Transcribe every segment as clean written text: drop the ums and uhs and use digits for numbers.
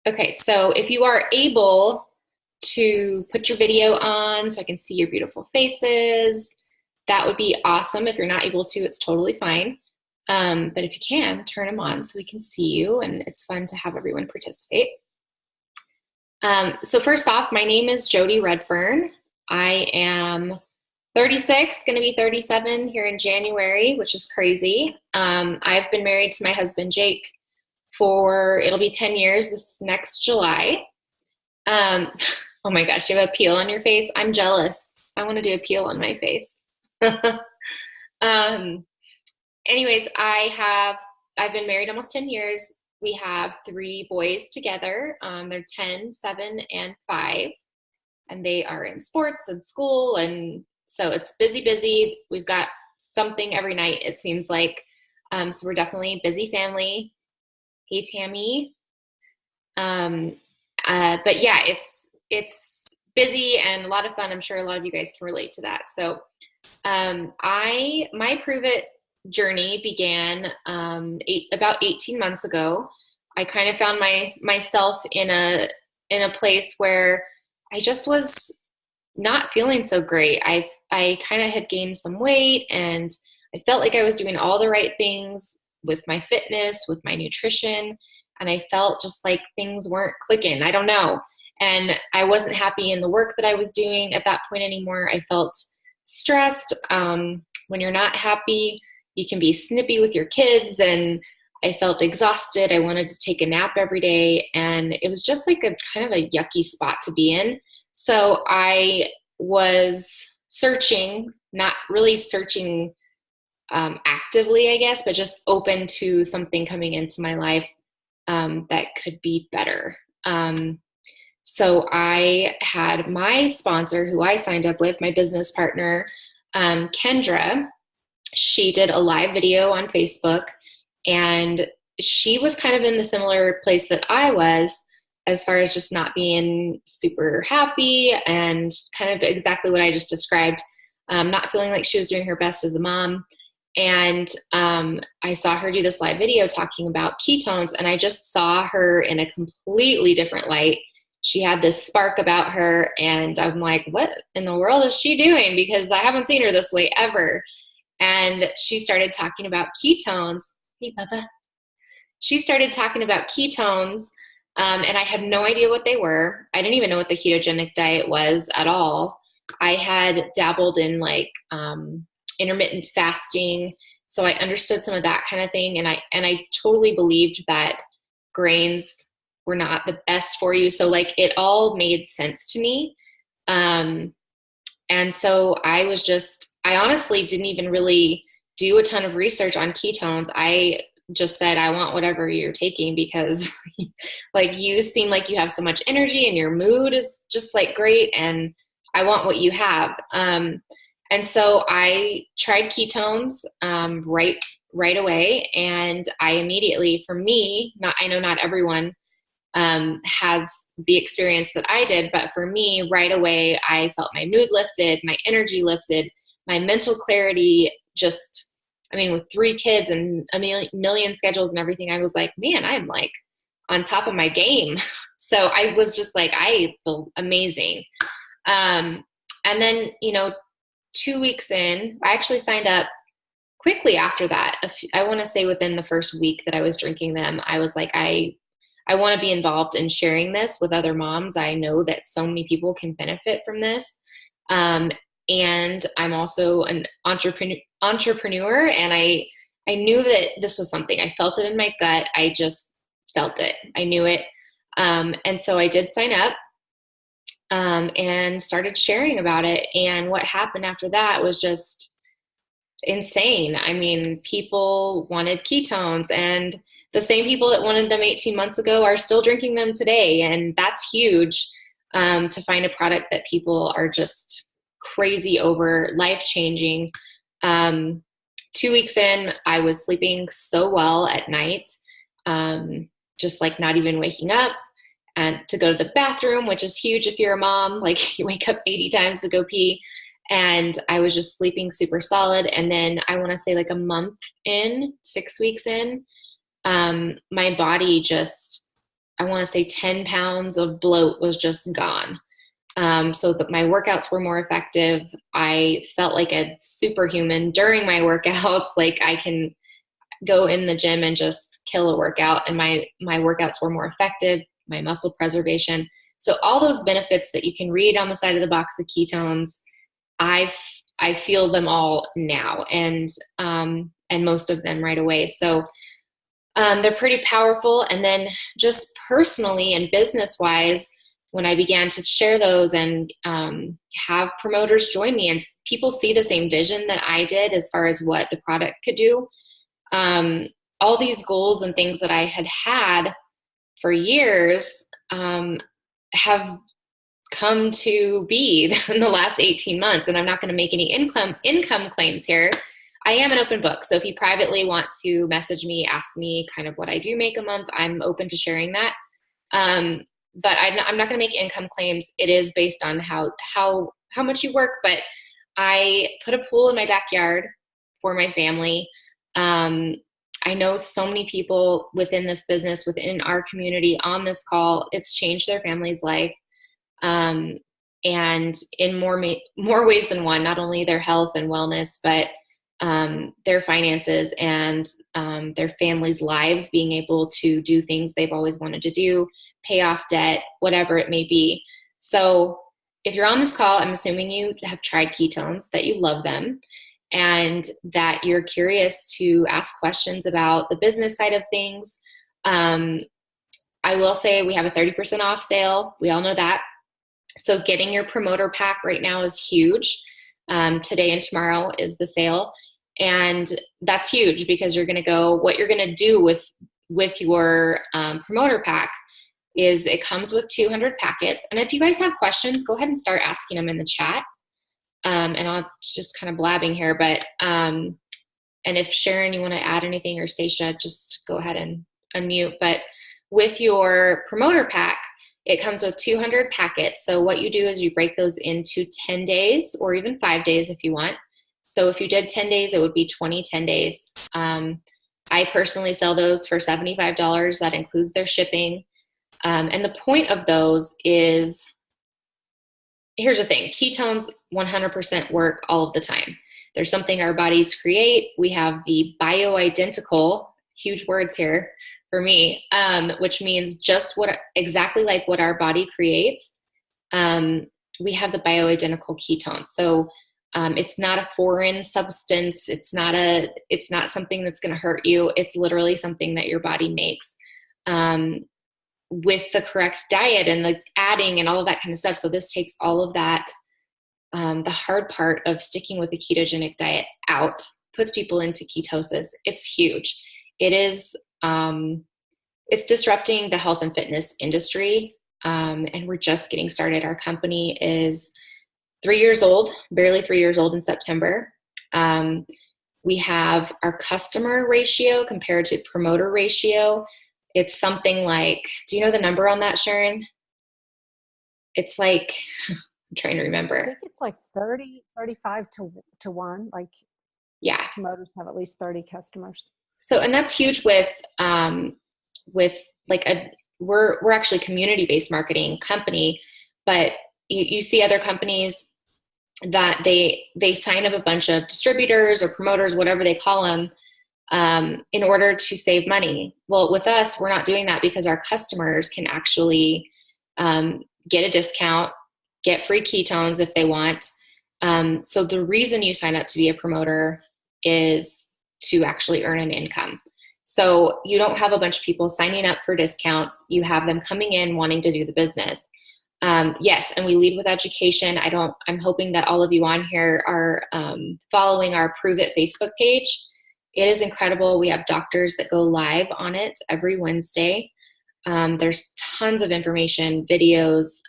Okay, so if you are able to put your video on so I can see your beautiful faces, that would be awesome. If you're not able to, it's totally fine. But if you can, turn them on so we can see you, and it's fun to have everyone participate. So first off, my name is Jody Redfern. I am 36, going to be 37 here in January, which is crazy. I've been married to my husband, Jake, it'll be 10 years this next July. Oh my gosh, you have a peel on your face? I'm jealous. I want to do a peel on my face. um, Anyways, I've been married almost 10 years. We have 3 boys together. They're 10, 7, and 5. And they are in sports and school. And so it's busy, busy. We've got something every night, it seems like. So we're definitely a busy family. Hey, Tammy. But yeah, it's busy and a lot of fun. I'm sure a lot of you guys can relate to that. So my Pruvit journey began about 18 months ago. I kind of found myself in a place where I just was not feeling so great. I kind of had gained some weight, and I felt like I was doing all the right things with my fitness, with my nutrition, and I felt just like things weren't clicking. I don't know. And I wasn't happy in the work that I was doing at that point anymore. I felt stressed. When you're not happy, you can be snippy with your kids, and I felt exhausted. I wanted to take a nap every day, and it was just like a kind of a yucky spot to be in. So I was searching, not really searching actively, I guess, but just open to something coming into my life that could be better. So I had my sponsor, who I signed up with, my business partner, Kendra. She did a live video on Facebook, and she was kind of in the similar place that I was, as far as just not being super happy and kind of exactly what I just described, not feeling like she was doing her best as a mom. And I saw her do this live video talking about ketones, and I just saw her in a completely different light. She had this spark about her, and I'm like, what in the world is she doing? Because I haven't seen her this way ever. And she started talking about ketones. Hey, Bubba. She started talking about ketones, and I had no idea what they were. I didn't even know what the ketogenic diet was at all. I had dabbled in like intermittent fasting, so I understood some of that kind of thing, and I totally believed that grains were not the best for you. So like it all made sense to me. And so I honestly didn't even really do a ton of research on ketones. I just said, I want whatever you're taking, because like you seem like you have so much energy and your mood is just like great, and I want what you have. And so I tried ketones right away, and I immediately, for me, I know not everyone has the experience that I did, but for me, right away, I felt my mood lifted, my energy lifted, my mental clarity just, I mean, with 3 kids and a million schedules and everything, I was like, man, I'm like on top of my game. So I was just like, I feel amazing. And then, 2 weeks in, I actually signed up quickly after that. I want to say within the first week that I was drinking them, I was like, I want to be involved in sharing this with other moms. I know that so many people can benefit from this. And I'm also an entrepreneur, and I knew that this was something. I felt it in my gut. I just felt it. I knew it. And so I did sign up and started sharing about it. And what happened after that was just insane. I mean, people wanted ketones, and the same people that wanted them 18 months ago are still drinking them today. And that's huge, to find a product that people are just crazy over, life-changing. 2 weeks in, I was sleeping so well at night, just like not even waking up, and to go to the bathroom, which is huge if you're a mom, like you wake up 80 times to go pee. And I was just sleeping super solid. And then I want to say like a month in, 6 weeks in, my body just, I want to say 10 pounds of bloat was just gone. So that my workouts were more effective. I felt like a superhuman during my workouts. Like I can go in the gym and just kill a workout, and my workouts were more effective, my muscle preservation. So all those benefits that you can read on the side of the box of ketones, I feel them all now, and most of them right away. So they're pretty powerful. And then just personally and business wise, when I began to share those and have promoters join me, and people see the same vision that I did as far as what the product could do, all these goals and things that I had for years have come to be in the last 18 months. And I'm not going to make any income claims here. I am an open book. So if you privately want to message me, ask me kind of what I do make a month, I'm open to sharing that. But I'm not going to make income claims. It is based on how much you work. But I put a pool in my backyard for my family. I know so many people within this business, within our community on this call, it's changed their family's life. And in more ways than one, not only their health and wellness, but their finances and their families' lives, being able to do things they've always wanted to do, pay off debt, whatever it may be. So if you're on this call, I'm assuming you have tried ketones, that you love them, and that you're curious to ask questions about the business side of things. I will say we have a 30% off sale. We all know that. So getting your promoter pack right now is huge. Today and tomorrow is the sale. And that's huge because what you're going to do with your promoter pack is it comes with 200 packets. And if you guys have questions, go ahead and start asking them in the chat. And I'll just kind of blabbing here, but, and if Sharon, you want to add anything, or Stacia, just go ahead and unmute. But with your promoter pack, it comes with 200 packets. So what you do is you break those into 10 days or even 5 days if you want. So if you did 10 days, it would be 20 10 days. I personally sell those for $75. That includes their shipping. And the point of those is, here's the thing, ketones 100% work all of the time. There's something our bodies create. We have the bioidentical, huge words here for me, which means just exactly like what our body creates. We have the bioidentical ketones. So it's not a foreign substance. It's not something that's going to hurt you. It's literally something that your body makes with the correct diet and the adding and all of that kind of stuff. So this takes all of that, the hard part of sticking with a ketogenic diet out, puts people into ketosis. It's huge. It is, it's disrupting the health and fitness industry. And we're just getting started. Our company is 3 years old, barely 3 years old in September. We have our customer ratio compared to promoter ratio. It's something like, do you know the number on that, Sharon? It's like, I'm trying to remember. I think it's like 35 to 1. Like, yeah, promoters have at least 30 customers. So, and that's huge with like we're actually community-based marketing company, but you see other companies that they sign up a bunch of distributors or promoters, whatever they call them, in order to save money. Well, with us, we're not doing that because our customers can actually get a discount, get free ketones if they want. So the reason you sign up to be a promoter is to actually earn an income. So you don't have a bunch of people signing up for discounts. You have them coming in wanting to do the business. Yes, and we lead with education. I'm hoping that all of you on here are following our Pruvit Facebook page. It is incredible. We have doctors that go live on it every Wednesday. There's tons of information, videos,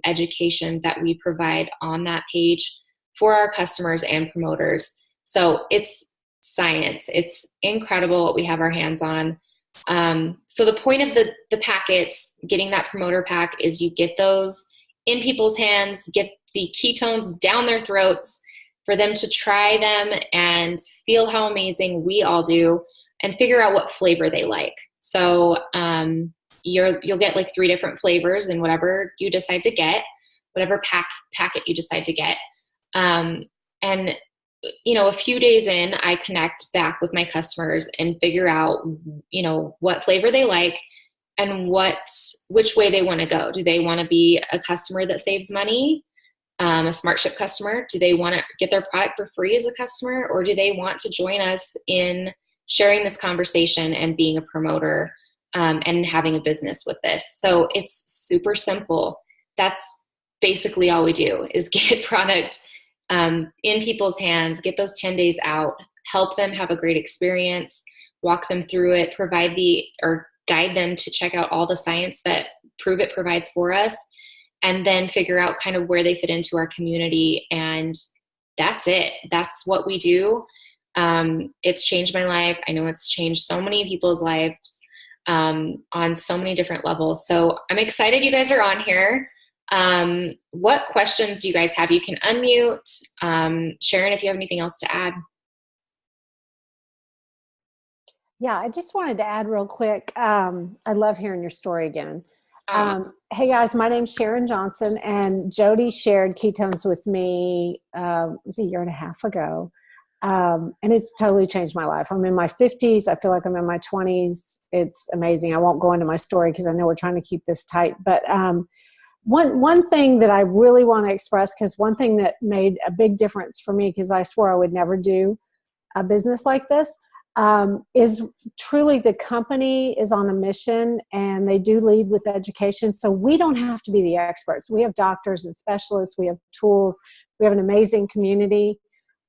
education that we provide on that page for our customers and promoters. So it's science. It's incredible what we have our hands on. So the point of the packets, getting that promoter pack, is you get those in people's hands, get the ketones down their throats for them to try them and feel how amazing we all do and figure out what flavor they like. So you'll get like 3 different flavors and whatever you decide to get, whatever packet you decide to get. And a few days in, I connect back with my customers and figure out, what flavor they like and which way they want to go. Do they want to be a customer that saves money? A Smart Ship customer? Do they want to get their product for free as a customer, or do they want to join us in sharing this conversation and being a promoter, and having a business with this? So it's super simple. That's basically all we do, is get product in people's hands, get those 10 days out, help them have a great experience, walk them through it, or guide them to check out all the science that Pruvit provides for us, and then figure out kind of where they fit into our community. And that's it. That's what we do. It's changed my life. I know it's changed so many people's lives, on so many different levels. So I'm excited you guys are on here. What questions do you guys have? You can unmute. Sharon, if you have anything else to add. Yeah, I just wanted to add real quick. I love hearing your story again. Hey guys, my name's Sharon Johnson, and Jody shared ketones with me, it was a year and a half ago. And it's totally changed my life. I'm in my 50s. I feel like I'm in my 20s. It's amazing. I won't go into my story because I know we're trying to keep this tight. But one thing that I really want to express, because one thing that made a big difference for me, because I swore I would never do a business like this, is truly the company is on a mission, and they do lead with education. So we don't have to be the experts. We have doctors and specialists. We have tools. We have an amazing community.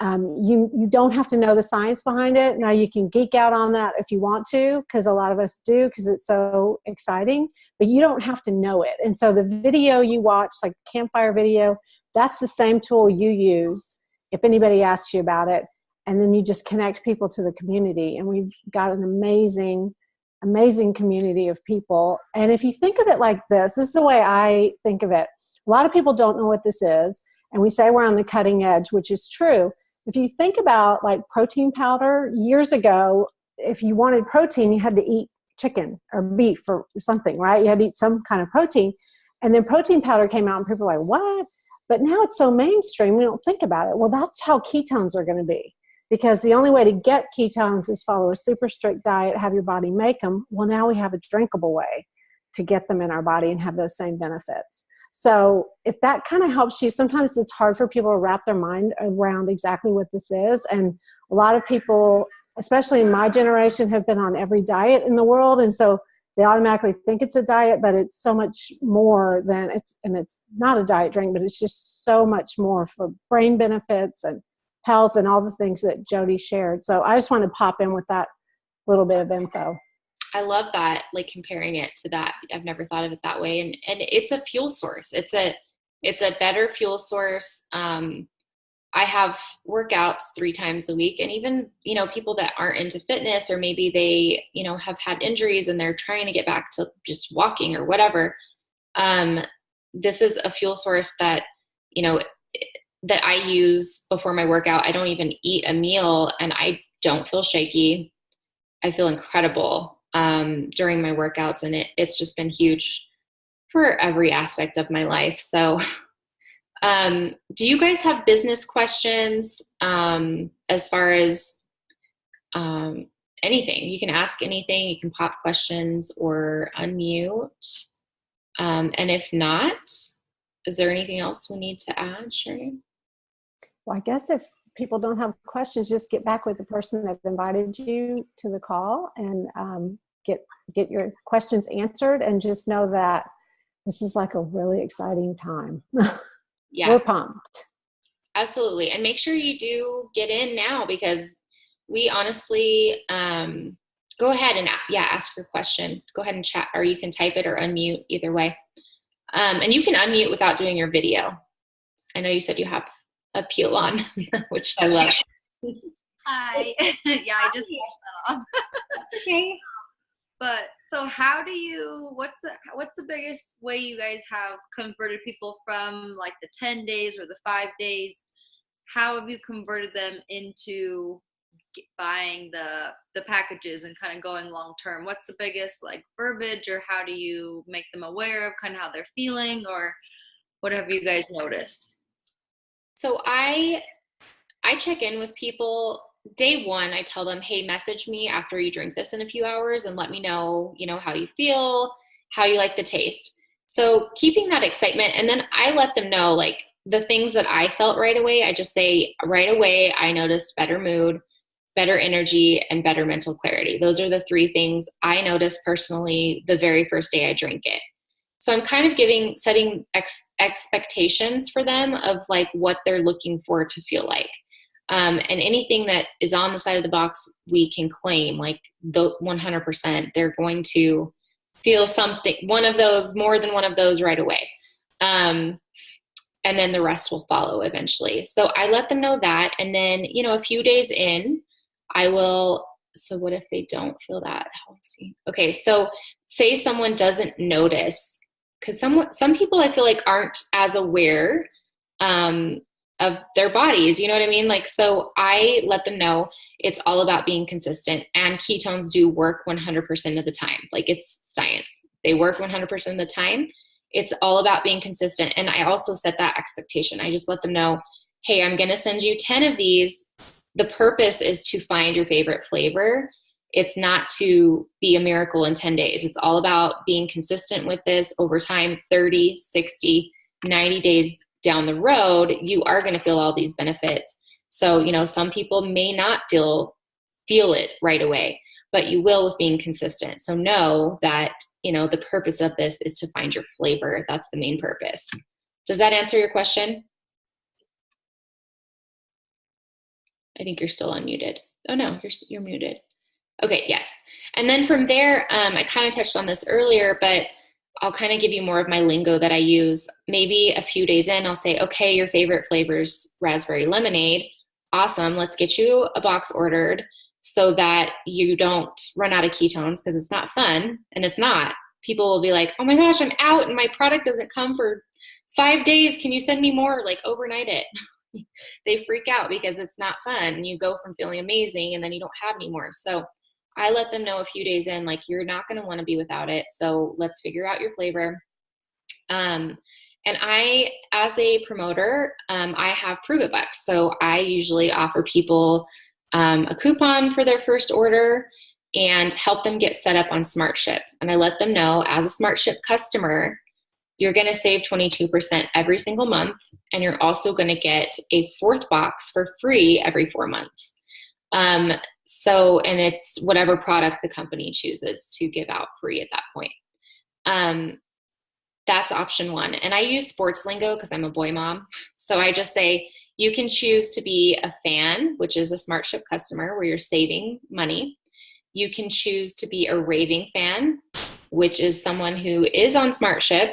You don't have to know the science behind it. Now, you can geek out on that if you want to, because a lot of us do, because it's so exciting, but you don't have to know it. And so the video you watch, like campfire video, that's the same tool you use if anybody asks you about it. And then you just connect people to the community. And we've got an amazing, amazing community of people. And if you think of it like this is the way I think of it. A lot of people don't know what this is. And we say we're on the cutting edge, which is true. If you think about like protein powder, years ago, if you wanted protein, you had to eat chicken or beef or something, right? You had to eat some kind of protein. And then protein powder came out and people were like, what? But now it's so mainstream, we don't think about it. Well, that's how ketones are going to be. Because the only way to get ketones is follow a super strict diet, have your body make them. Well, now we have a drinkable way to get them in our body and have those same benefits. So if that kind of helps you, sometimes it's hard for people to wrap their mind around exactly what this is. And a lot of people, especially in my generation, have been on every diet in the world. And so they automatically think it's a diet, but it's so much more than and it's not a diet drink, but it's just so much more for brain benefits and health and all the things that Jody shared. So I just want to pop in with that little bit of info. I love that, like comparing it to that. I've never thought of it that way. And it's a fuel source. It's a better fuel source. I have workouts 3 times a week, and even, people that aren't into fitness, or maybe they, have had injuries and they're trying to get back to just walking or whatever. This is a fuel source that, that I use before my workout. I don't even eat a meal and I don't feel shaky. I feel incredible during my workouts, and it's just been huge for every aspect of my life. So do you guys have business questions as far as anything? You can ask anything. You can pop questions or unmute. And if not, is there anything else we need to add, Sherry? Well, I guess if people don't have questions, just get back with the person that invited you to the call and get your questions answered, and just know that this is like a really exciting time. Yeah. We're pumped. Absolutely. And make sure you do get in now, because we honestly, go ahead and ask your question. Go ahead and chat, or you can type it or unmute, either way. And you can unmute without doing your video. I know you said you have a peel on, which I love. Hi. Yeah, I just washed that off. That's okay. But so what's the biggest way you guys have converted people from like the 10 days or the 5 days? How have you converted them into buying the packages and kind of going long term? What's the biggest like verbiage, or how do you make them aware of kind of how they're feeling, or what have you guys noticed? So I check in with people day one. I tell them, hey, message me after you drink this in a few hours and let me know, how you feel, how you like the taste. So keeping that excitement. And then I let them know like the things that I felt right away. I just say right away, I noticed better mood, better energy, and better mental clarity. Those are the three things I noticed personally the very first day I drank it. So I'm kind of setting expectations for them of like what they're looking for to feel like. And anything that is on the side of the box, we can claim like 100%. They're going to feel something, one of those, more than one of those right away. And then the rest will follow eventually. So I let them know that. And then, a few days in, I will. So what if they don't feel that? Okay. So say someone doesn't notice, because some people I feel like aren't as aware of their bodies. You know what I mean? Like, so I let them know it's all about being consistent, and ketones do work 100% of the time. Like, it's science. They work 100% of the time. It's all about being consistent. And I also set that expectation. I just let them know, hey, I'm going to send you 10 of these. The purpose is to find your favorite flavor. It's not to be a miracle in 10 days. It's all about being consistent with this over time, 30, 60, 90 days down the road, you are going to feel all these benefits. So, some people may not feel it right away, but you will with being consistent. So know that, the purpose of this is to find your flavor. That's the main purpose. Does that answer your question? I think you're still unmuted. Oh no, you're muted. Okay, yes. And then from there, I kind of touched on this earlier, but I'll kind of give you more of my lingo that I use. Maybe a few days in, I'll say, okay, your favorite flavor's raspberry lemonade. Awesome. Let's get you a box ordered so that you don't run out of ketones, because it's not fun. And it's not. People will be like, oh my gosh, I'm out and my product doesn't come for 5 days. Can you send me more? Like, overnight it. They freak out because it's not fun. And you go from feeling amazing and then you don't have any more. So I let them know a few days in, like, you're not going to want to be without it. So let's figure out your flavor. And I, as a promoter, I have Pruvit Bucks. So I usually offer people a coupon for their first order and help them get set up on SmartShip. And I let them know, as a SmartShip customer, you're going to save 22% every single month. And you're also going to get a fourth box for free every 4 months. And it's whatever product the company chooses to give out free at that point. That's option one. And I use sports lingo because I'm a boy mom. So I just say, you can choose to be a fan, which is a SmartShip customer where you're saving money. You can choose to be a raving fan, which is someone who is on SmartShip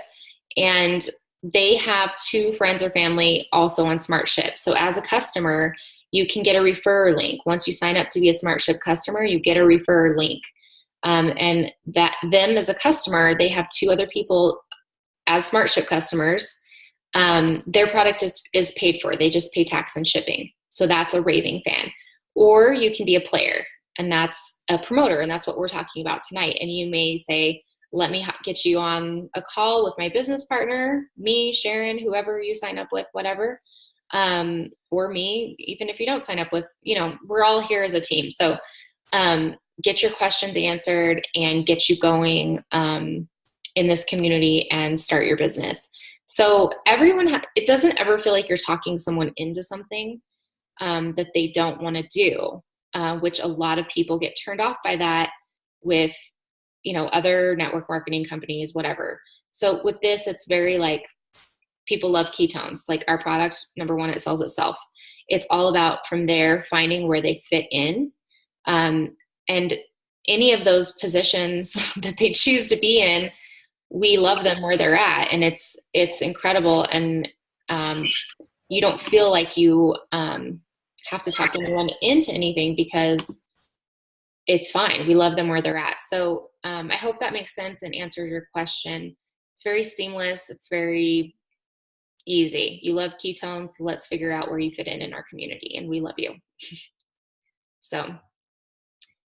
and they have 2 friends or family also on SmartShip. So as a customer, you can get a refer link. Once you sign up to be a SmartShip customer, you get a refer link. And that them as a customer, they have 2 other people as SmartShip customers. Their product is paid for. They just pay tax and shipping. So that's a raving fan. Or you can be a player, and that's a promoter. And that's what we're talking about tonight. And you may say, let me get you on a call with my business partner, me, Sharon, whoever you sign up with, whatever. Or me, even if you don't sign up with, we're all here as a team. So get your questions answered and get you going in this community and start your business. So everyone, it doesn't ever feel like you're talking someone into something that they don't want to do, which a lot of people get turned off by that with, other network marketing companies, whatever. So with this, it's very like, people love ketones. Like, our product, number one, it sells itself. It's all about from there finding where they fit in. And any of those positions that they choose to be in, we love them where they're at. And it's incredible. And you don't feel like you have to talk anyone into anything because it's fine. We love them where they're at. So I hope that makes sense and answers your question. It's very seamless. It's very easy. You love ketones. Let's figure out where you fit in our community. And we love you. So,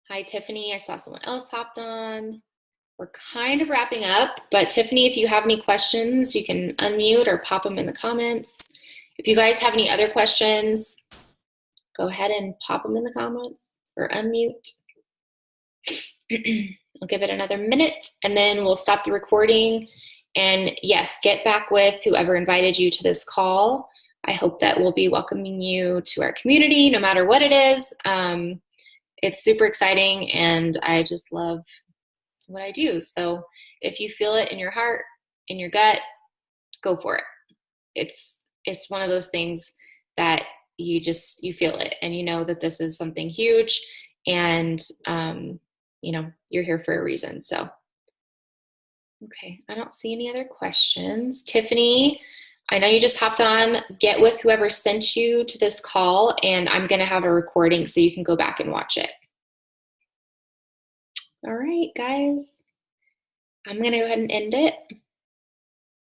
hi, Tiffany. I saw someone else hopped on. We're kind of wrapping up, but Tiffany, if you have any questions, you can unmute or pop them in the comments. If you guys have any other questions, go ahead and pop them in the comments or unmute. I'll give it another minute and then we'll stop the recording. And yes, get back with whoever invited you to this call. I hope that we'll be welcoming you to our community, no matter what it is. It's super exciting and I just love what I do. So if you feel it in your heart, in your gut, go for it. It's one of those things that you feel it and you know that this is something huge and you're here for a reason. So okay, I don't see any other questions. Tiffany, I know you just hopped on. Get with whoever sent you to this call and I'm going to have a recording so you can go back and watch it. All right, guys, I'm going to go ahead and end it.